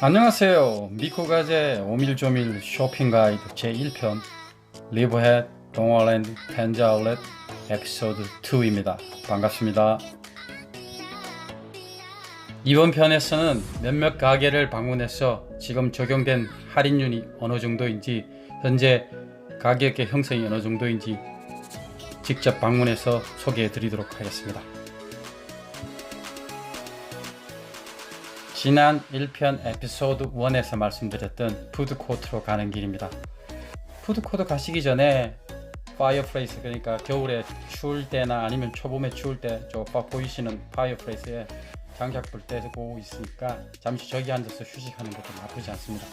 안녕하세요. 미코가제 오밀조밀 쇼핑 가이드 제1편 리브햇 동월랜드 텐즈 아울렛 에피소드 2입니다. 반갑습니다. 이번 편에서는 몇몇 가게를 방문해서 지금 적용된 할인율이 어느 정도인지, 현재 가격의 형성이 어느 정도인지 직접 방문해서 소개해 드리도록 하겠습니다. 지난 1편 에피소드 1에서 말씀드렸던 푸드코트로 가는 길입니다. 푸드코트 가시기 전에 파이어플레이스, 그러니까 겨울에 추울 때나 아니면 초봄에 추울 때 저 보이시는 파이어플레이스에 장작불 떼고 있으니까 잠시 저기 앉아서 휴식하는 것도 나쁘지 않습니다.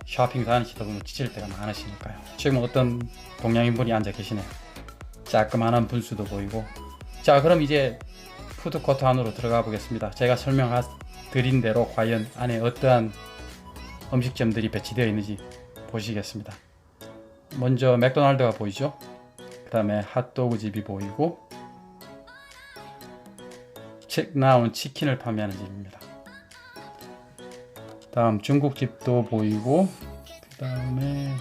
쇼핑 다니시다 보면 지칠 때가 많으시니까요. 지금 어떤 동양인분이 앉아 계시네요. 자그마한 분수도 보이고. 자, 그럼 이제 푸드코트 안으로 들어가 보겠습니다. 제가 설명드린 대로 과연 안에 어떠한 음식점들이 배치되어 있는지 보시겠습니다. 먼저 맥도날드가 보이죠? 그 다음에 핫도그 집이 보이고, 책 나온 치킨을 판매하는 집입니다. 다음 중국집도 보이고, 그 다음에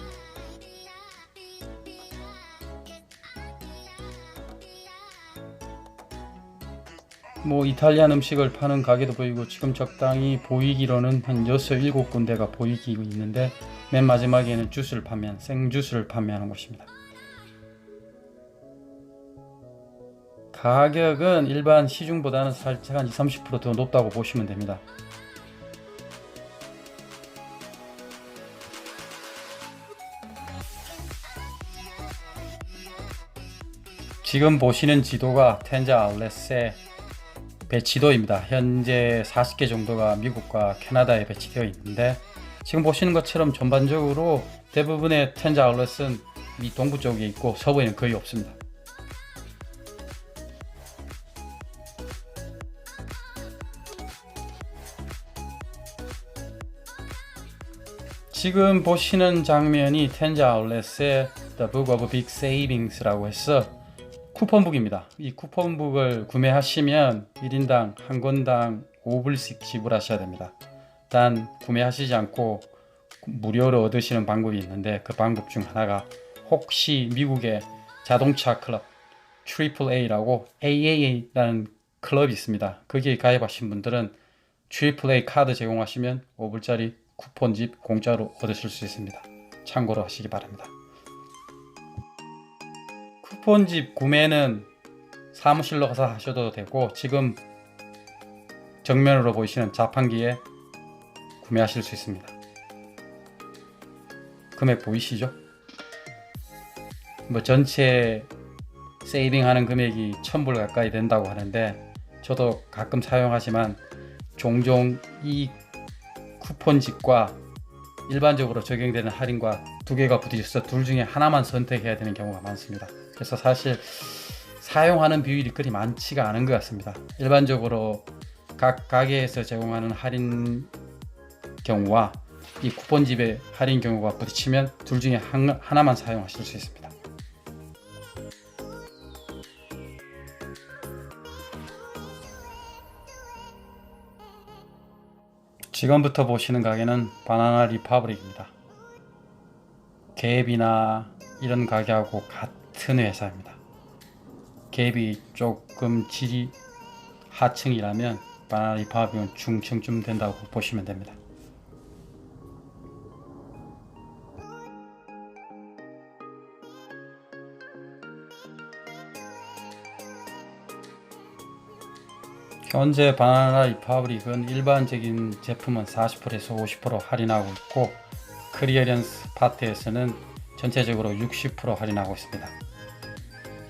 이탈리안 음식을 파는 가게도 보이고, 지금 적당히 보이기로는 한 6, 7군데가 보이고 있는데, 맨 마지막에는 주스를 판매하는, 생주스를 판매하는 곳입니다. 가격은 일반 시중보다는 살짝 한 20-30% 더 높다고 보시면 됩니다. 지금 보시는 지도가 텐즈 아울렛의 배치도입니다. 현재 40개 정도가 미국과 캐나다에 배치되어 있는데, 지금 보시는 것처럼 전반적으로 대부분의 텐즈 아울렛은 이 동부 쪽에 있고 서부에는 거의 없습니다. 지금 보시는 장면이 텐즈 아울렛의 The Book of Big Savings라고 해서 쿠폰북입니다. 이 쿠폰북을 구매하시면 1인당 한 권당 5불씩 지불하셔야 됩니다. 단 구매하시지 않고 무료로 얻으시는 방법이 있는데, 그 방법 중 하나가, 혹시 미국의 자동차 클럽 AAA라고 AAA라는 클럽이 있습니다. 거기에 가입하신 분들은 AAA 카드 제공하시면 5불짜리 쿠폰집 공짜로 얻으실 수 있습니다. 참고로 하시기 바랍니다. 쿠폰집 구매는 사무실로 가서 하셔도 되고, 지금 정면으로 보이시는 자판기에 구매하실 수 있습니다. 금액 보이시죠? 전체 세이빙하는 금액이 1000불 가까이 된다고 하는데, 저도 가끔 사용하지만 종종 이 쿠폰집과 일반적으로 적용되는 할인과 두 개가 부딪혀서 둘 중에 하나만 선택해야 되는 경우가 많습니다. 그래서 사실 사용하는 비율이 그리 많지가 않은 것 같습니다. 일반적으로 각 가게에서 제공하는 할인 경우와 이 쿠폰집의 할인 경우가 부딪히면 둘 중에 하나만 사용하실 수 있습니다. 지금부터 보시는 가게는 바나나 리퍼블릭입니다. 갭이나 이런 가게하고 같은 회사입니다. 갭이 조금 질이 하층이라면 바나나 리퍼블릭은 중층쯤 된다고 보시면 됩니다. 현재 바나나 리퍼블릭은 일반적인 제품은 40%에서 50% 할인하고 있고, 클리어런스 파트에서는 전체적으로 60% 할인하고 있습니다.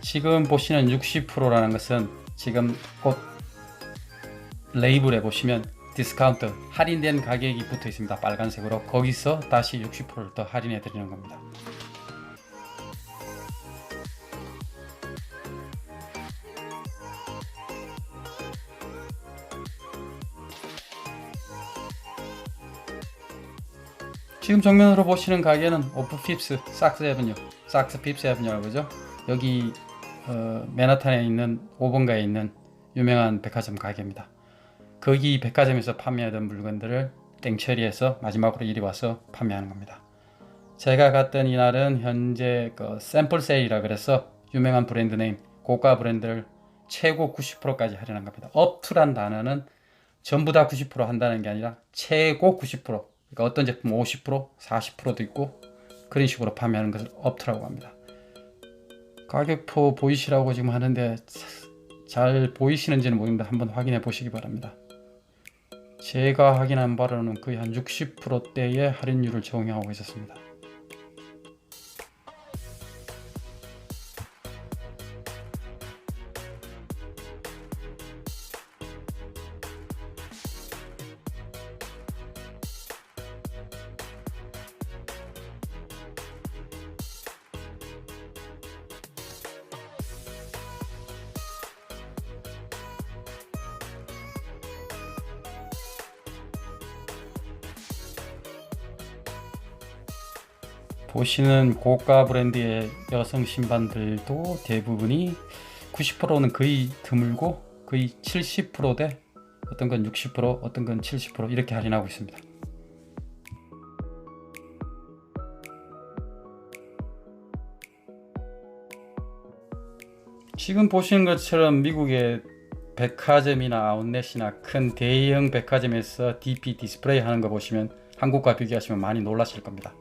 지금 보시는 60%라는 것은 지금 옷 레이블에 보시면 디스카운트, 할인된 가격이 붙어 있습니다. 빨간색으로. 거기서 다시 60%를 더 할인해 드리는 겁니다. 지금 정면으로 보시는 가게는 오프 핍스 삭스 에브뉴, 삭스 핍스 에브뉴라고 그러죠. 여기 맨하탄에 있는 5번가에 있는 유명한 백화점 가게입니다. 거기 백화점에서 판매하던 물건들을 땡처리해서 마지막으로 이리 와서 판매하는 겁니다. 제가 갔던 이날은 현재 그 샘플 세일이라 그래서 유명한 브랜드 네임, 고가 브랜드를 최고 90%까지 할인한 겁니다. 업투란 단어는 전부 다 90% 한다는 게 아니라 최고 90%, 그러니까 어떤 제품 50%, 40%도 있고 그런 식으로 판매하는 것을 업투라고 합니다. 가격표 보이시라고 지금 하는데 잘 보이시는지는 모르겠는데 한번 확인해 보시기 바랍니다. 제가 확인한 바로는 거의 한 60%대의 할인율을 적용하고 있었습니다. 보시는 고가 브랜드의 여성 신발들도 대부분이 90%는 거의 드물고 거의 70%대, 어떤 건 60%, 어떤 건 70% 이렇게 할인하고 있습니다. 지금 보시는 것처럼 미국의 백화점이나 아웃렛이나 큰 대형 백화점에서 DP 디스플레이 하는 거 보시면 한국과 비교하시면 많이 놀라실 겁니다.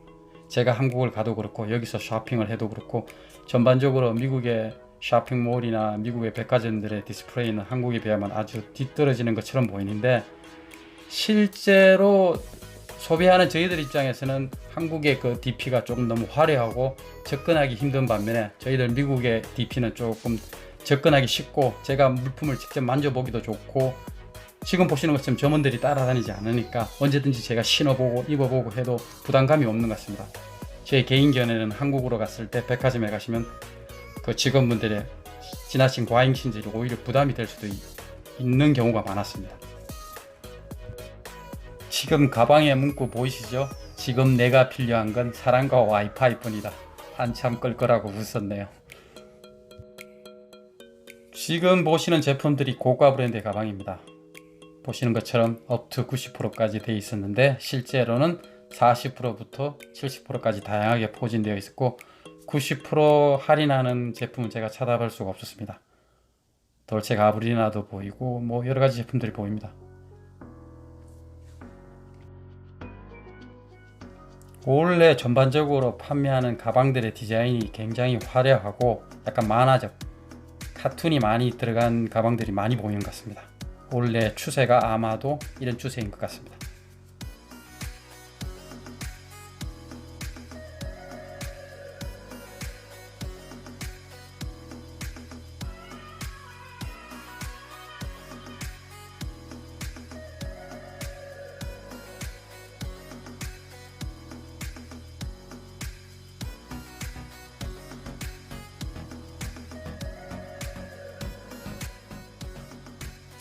제가 한국을 가도 그렇고 여기서 쇼핑을 해도 그렇고 전반적으로 미국의 쇼핑몰이나 미국의 백화점들의 디스플레이는 한국에 비하면 아주 뒤떨어지는 것처럼 보이는데, 실제로 소비하는 저희들 입장에서는 한국의 그 DP가 조금 너무 화려하고 접근하기 힘든 반면에 저희들 미국의 DP는 조금 접근하기 쉽고 제가 물품을 직접 만져보기도 좋고 지금 보시는 것처럼 점원들이 따라다니지 않으니까 언제든지 제가 신어보고 입어보고 해도 부담감이 없는 것 같습니다. 제 개인 견해는 한국으로 갔을 때 백화점에 가시면 그 직원분들의 지나친 과잉 신질이 오히려 부담이 될 수도 있는 경우가 많았습니다. 지금 가방에 문구 보이시죠? 지금 내가 필요한 건 사랑과 와이파이 뿐이다. 한참 끌거라고 웃었네요. 지금 보시는 제품들이 고가 브랜드의 가방입니다. 보시는 것처럼 업투 90%까지 되어 있었는데 실제로는 40%부터 70%까지 다양하게 포진되어 있었고 90% 할인하는 제품은 제가 찾아볼 수가 없었습니다. 돌체 가브리나도 보이고 뭐 여러가지 제품들이 보입니다. 원래 전반적으로 판매하는 가방들의 디자인이 굉장히 화려하고 약간 만화적, 카툰이 많이 들어간 가방들이 많이 보이는 것 같습니다. 원래 추세가 아마도 이런 추세인 것 같습니다.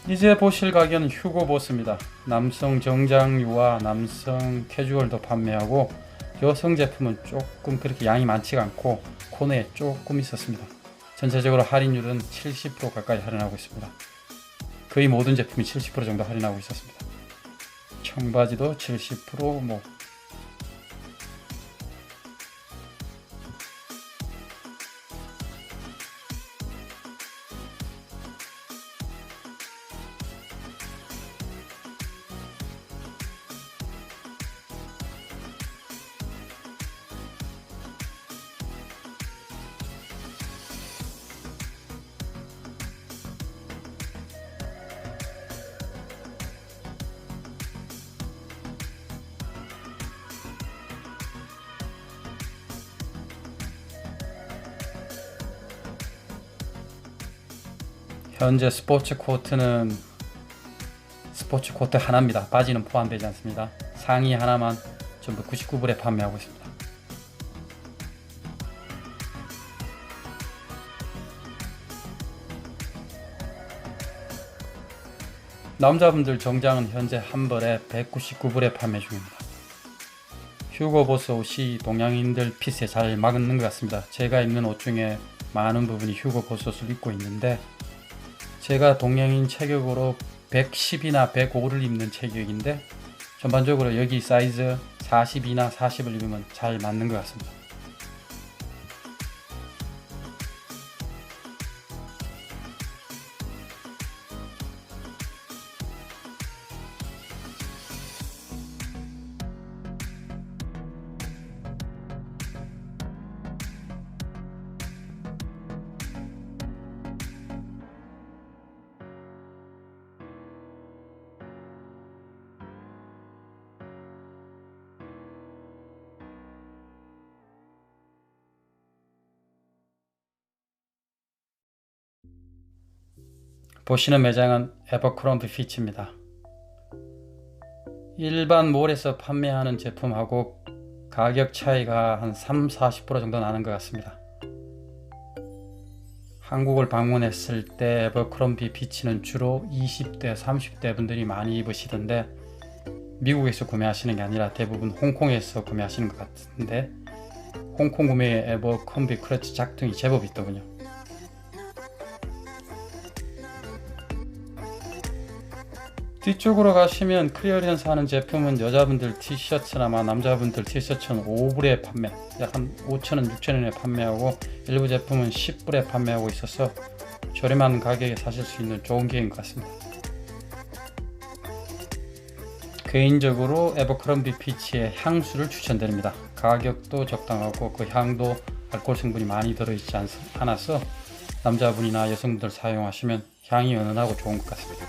이제 보실 가게는 휴고보스입니다. 남성 정장류와 남성 캐주얼도 판매하고 여성 제품은 조금 그렇게 양이 많지가 않고 코너에 조금 있었습니다. 전체적으로 할인율은 70% 가까이 할인하고 있습니다. 거의 모든 제품이 70% 정도 할인하고 있었습니다. 청바지도 70%, 뭐 현재 스포츠 코트는 스포츠 코트 하나입니다. 바지는 포함되지 않습니다. 상의 하나만 전부 99불에 판매하고 있습니다. 남자분들 정장은 현재 한 벌에 199불에 판매 중입니다. 휴고보스 옷이 동양인들 핏에 잘 맞는 것 같습니다. 제가 입는 옷 중에 많은 부분이 휴고보스 옷을 입고 있는데 제가 동양인 체격으로 110이나 105를 입는 체격인데 전반적으로 여기 사이즈 42나 40을 입으면 잘 맞는 것 같습니다. 보시는 매장은 에버크롬비 피치입니다. 일반 몰에서 판매하는 제품하고 가격 차이가 한 30-40% 정도 나는 것 같습니다. 한국을 방문했을 때 에버크롬비 피치는 주로 20대, 30대 분들이 많이 입으시던데 미국에서 구매하시는 게 아니라 대부분 홍콩에서 구매하시는 것 같은데 홍콩 구매에 에버크롬비 클러치 작동이 제법 있더군요. 뒤쪽으로 가시면 클리어런스 하는 제품은 여자분들 티셔츠나 남자분들 티셔츠는 5불에 판매, 약 한 5,000원, 6,000원에 판매하고 일부 제품은 10불에 판매하고 있어서 저렴한 가격에 사실 수 있는 좋은 기회인 것 같습니다. 개인적으로 에버크롬비 피치의 향수를 추천드립니다. 가격도 적당하고 그 향도 알코올 성분이 많이 들어있지 않아서 남자분이나 여성분들 사용하시면 향이 은은하고 좋은 것 같습니다.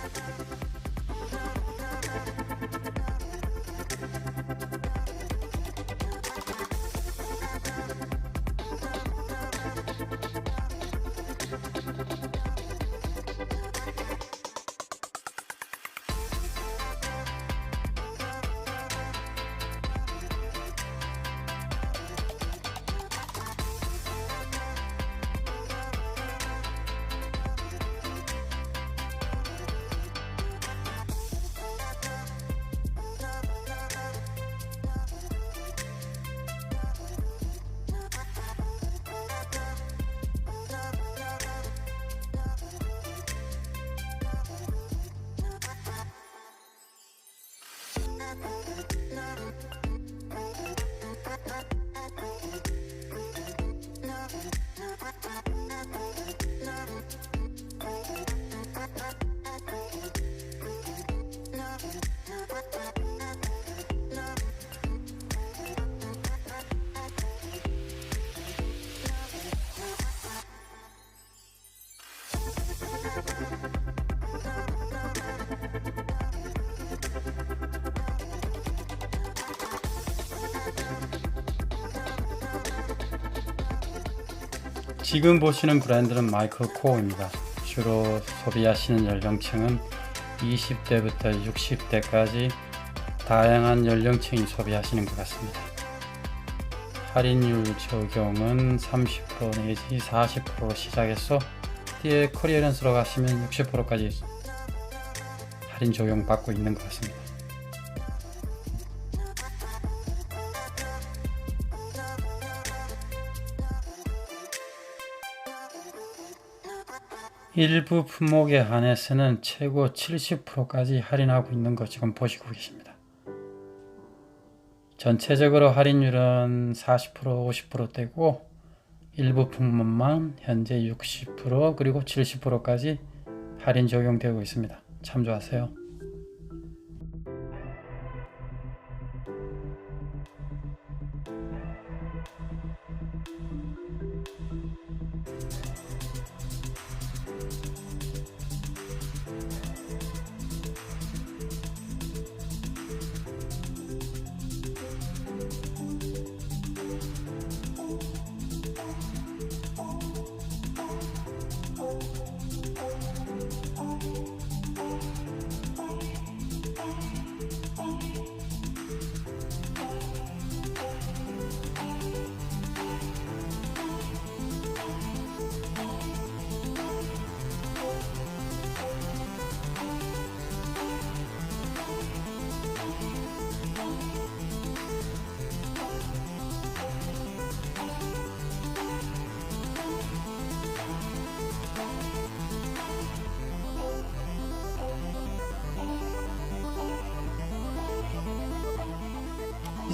지금 보시는 브랜드는 마이클 코어입니다. 주로 소비하시는 연령층은 20대부터 60대까지 다양한 연령층이 소비하시는 것 같습니다. 할인율 적용은 30% 내지 40% 시작해서 뒤에 클리어런스로 가시면 60%까지 할인 적용 받고 있는 것 같습니다. 일부 품목에 한해서는 최고 70%까지 할인하고 있는 거 지금 보시고 계십니다. 전체적으로 할인율은 40%, 50%대고 일부 품목만 현재 60% 그리고 70%까지 할인 적용되고 있습니다. 참조하세요.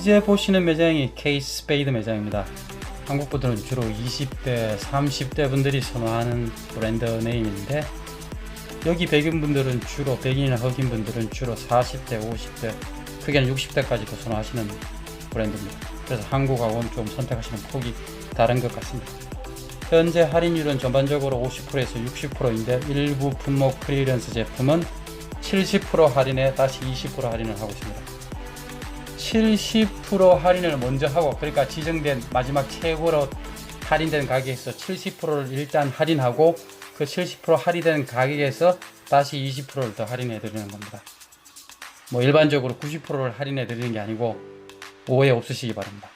이제 보시는 매장이 케이스 스페이드 매장입니다. 한국 분들은 주로 20대, 30대 분들이 선호하는 브랜드 네임인데, 여기 백인 분들은 주로, 백인이나 흑인 분들은 주로 40대, 50대, 크게는 60대까지도 선호하시는 브랜드입니다. 그래서 한국하고는 좀 선택하시는 폭이 다른 것 같습니다. 현재 할인율은 전반적으로 50%에서 60%인데 일부 품목 클리어런스 제품은 70% 할인에 다시 20% 할인을 하고 있습니다. 70% 할인을 먼저 하고, 그러니까 지정된 마지막 최고로 할인된 가격에서 70%를 일단 할인하고, 그 70% 할인된 가격에서 다시 20%를 더 할인해 드리는 겁니다. 뭐 일반적으로 90%를 할인해 드리는 게 아니고, 오해 없으시기 바랍니다.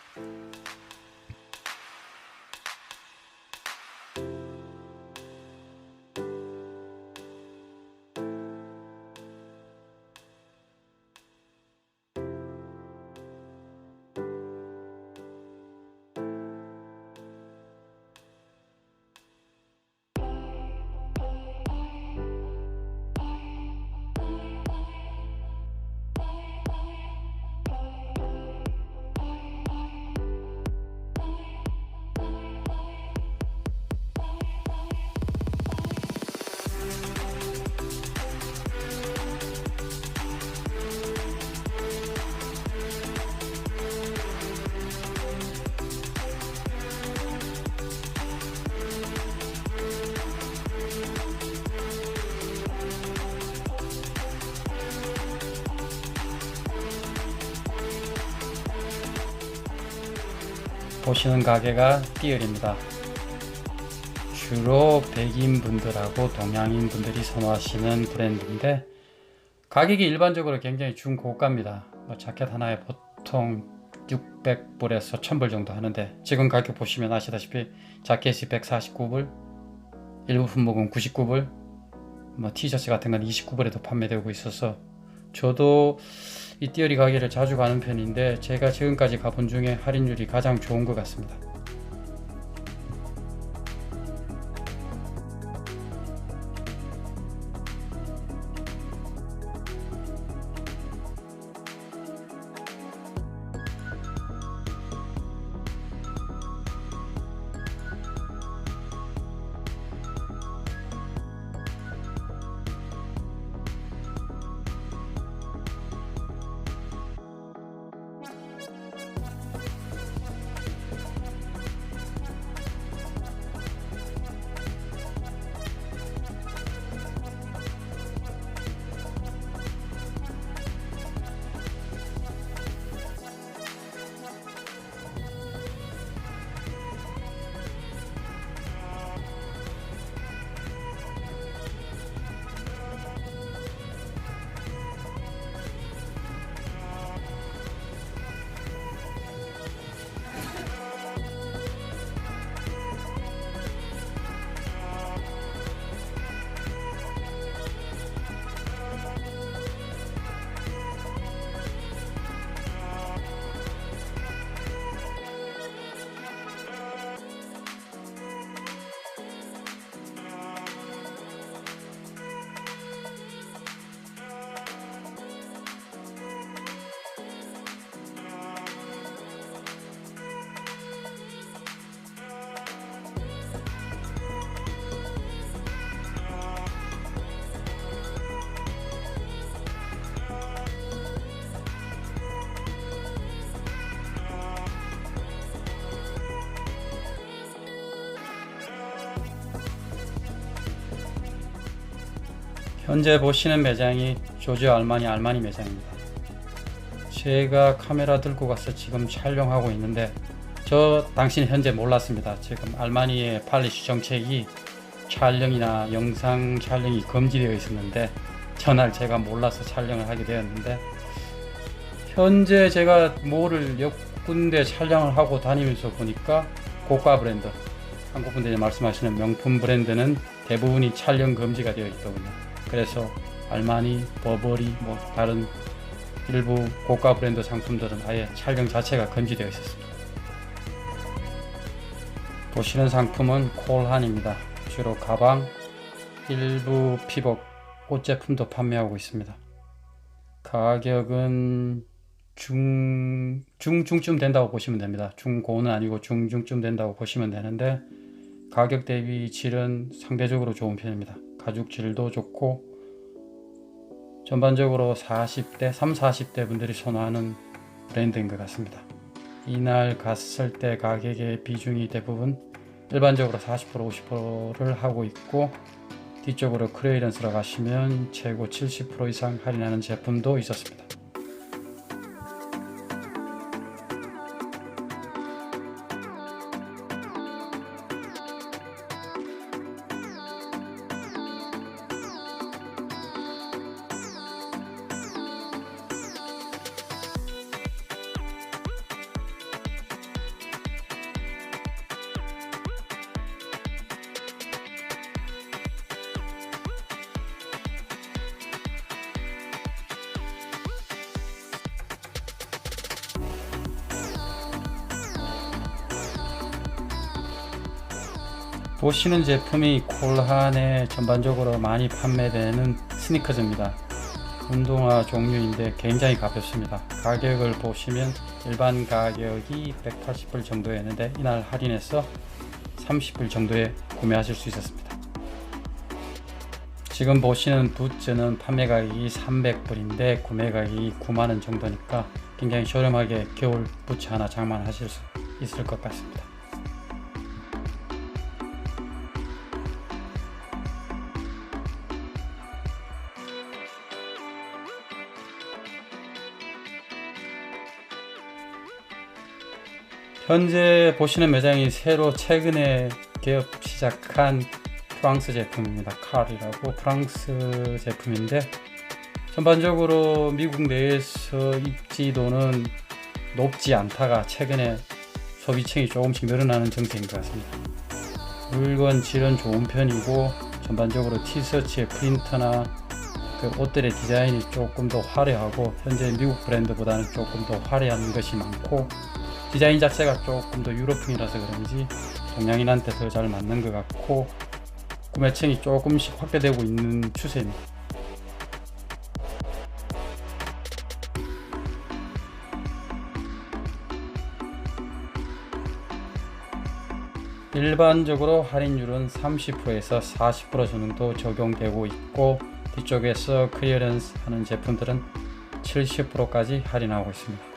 보시는 가게가 띠얼입니다. 주로 백인 분들하고 동양인 분들이 선호하시는 브랜드인데, 가격이 일반적으로 굉장히 중고가입니다. 자켓 하나에 보통 600불에서 1000불 정도 하는데, 지금 가격 보시면 아시다시피 자켓이 149불, 일부 품목은 99불, 티셔츠 같은 건 29불에도 판매되고 있어서, 저도 이 띠어리 가게를 자주 가는 편인데, 제가 지금까지 가본 중에 할인율이 가장 좋은 것 같습니다. 현재 보시는 매장이 조지오 알마니 매장입니다. 제가 카메라 들고 가서 지금 촬영하고 있는데, 저 당시는 현재 몰랐습니다. 지금 알마니의 팔리시 정책이 촬영이나 영상 촬영이 금지되어 있었는데, 전날 제가 몰라서 촬영을 하게 되었는데, 현재 제가 뭐를 몇 군데 촬영을 하고 다니면서 보니까 고가 브랜드, 한국 분들이 말씀하시는 명품 브랜드는 대부분이 촬영 금지가 되어 있더군요. 그래서 알마니, 버버리, 다른 일부 고가 브랜드 상품들은 아예 촬영 자체가 금지되어 있었습니다. 보시는 상품은 콜한입니다. 주로 가방, 일부 피복, 옷 제품도 판매하고 있습니다. 가격은 중중쯤 된다고 보시면 됩니다. 중고는 아니고 중중쯤 된다고 보시면 되는데, 가격 대비 질은 상대적으로 좋은 편입니다. 가죽 질도 좋고 전반적으로 40대, 40대 분들이 선호하는 브랜드인 것 같습니다. 이날 갔을 때 가격의 비중이 대부분 일반적으로 40%, 50%를 하고 있고, 뒤쪽으로 크레이런스로 가시면 최고 70% 이상 할인하는 제품도 있었습니다. 보시는 제품이 콜한에 전반적으로 많이 판매되는 스니커즈입니다. 운동화 종류인데 굉장히 가볍습니다. 가격을 보시면 일반 가격이 180불 정도였는데 이날 할인해서 30불 정도에 구매하실 수 있었습니다. 지금 보시는 부츠는 판매 가격이 300불인데 구매 가격이 9만원 정도니까 굉장히 저렴하게 겨울 부츠 하나 장만하실 수 있을 것 같습니다. 현재 보시는 매장이 새로 최근에 개업 시작한 프랑스 제품입니다. 칼이라고 프랑스 제품인데, 전반적으로 미국 내에서 입지도는 높지 않다가 최근에 소비층이 조금씩 늘어나는 정세인 것 같습니다. 물건 질은 좋은 편이고, 전반적으로 티셔츠의 프린터나 그 옷들의 디자인이 조금 더 화려하고, 현재 미국 브랜드보다는 조금 더 화려한 것이 많고, 디자인 자체가 조금 더 유럽풍이라서 그런지 동양인한테 더 잘 맞는 것 같고, 구매층이 조금씩 확대되고 있는 추세입니다. 일반적으로 할인율은 30%에서 40% 정도 적용되고 있고, 뒤쪽에서 클리어런스 하는 제품들은 70%까지 할인하고 있습니다.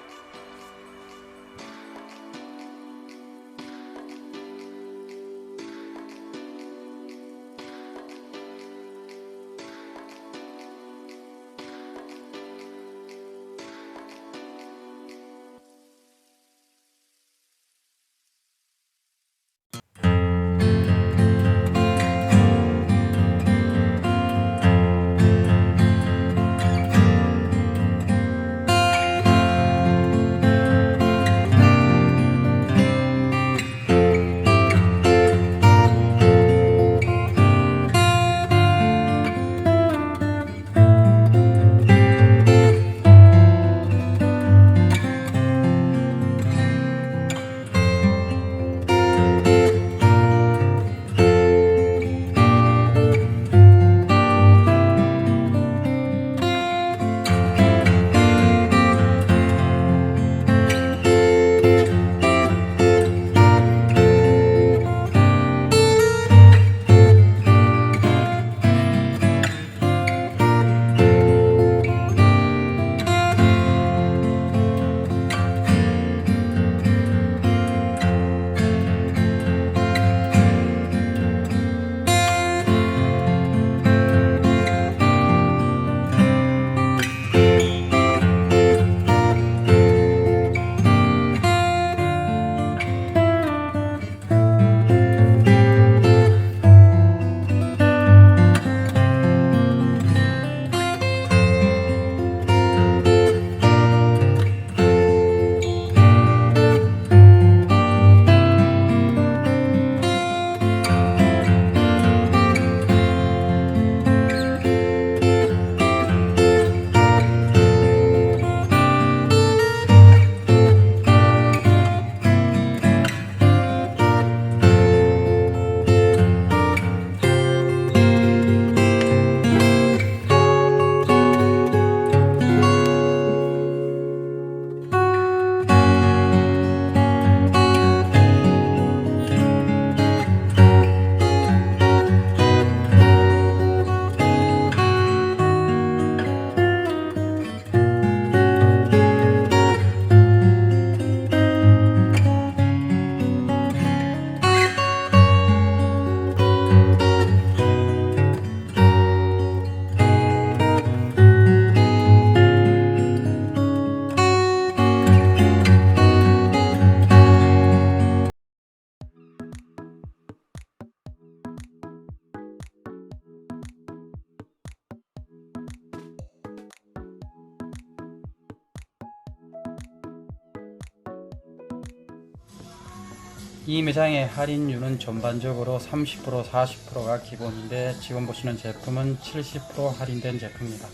이 매장의 할인율은 전반적으로 30%, 40%가 기본인데 지금 보시는 제품은 70% 할인된 제품입니다.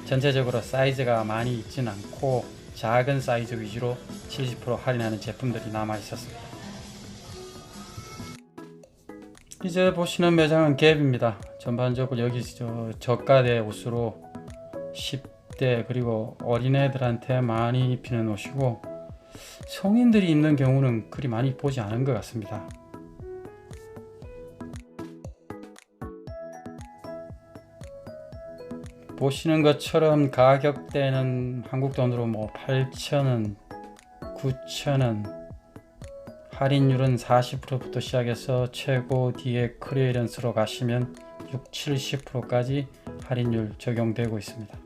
전체적으로 사이즈가 많이 있진 않고 작은 사이즈 위주로 70% 할인하는 제품들이 남아 있었습니다. 이제 보시는 매장은 갭입니다. 전반적으로 여기 저가대 옷으로 10대 그리고 어린애들한테 많이 입히는 옷이고 성인들이 입는 경우는 그리 많이 보지 않은 것 같습니다. 보시는 것처럼 가격대는 한국 돈으로 8,000원, 9,000원, 할인율은 40%부터 시작해서 최고 뒤에 클리어런스로 가시면 6, 70%까지 할인율 적용되고 있습니다.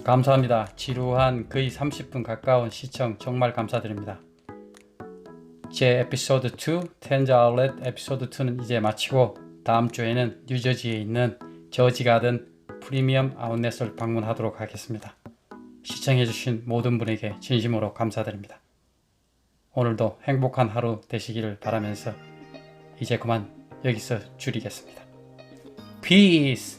감사합니다. 지루한 거의 30분 가까운 시청 정말 감사드립니다. 제 에피소드 2, 텐자 아울렛 에피소드 2는 이제 마치고 다음 주에는 뉴저지에 있는 저지가든 프리미엄 아웃렛을 방문하도록 하겠습니다. 시청해주신 모든 분에게 진심으로 감사드립니다. 오늘도 행복한 하루 되시기를 바라면서 이제 그만 여기서 줄이겠습니다. Peace!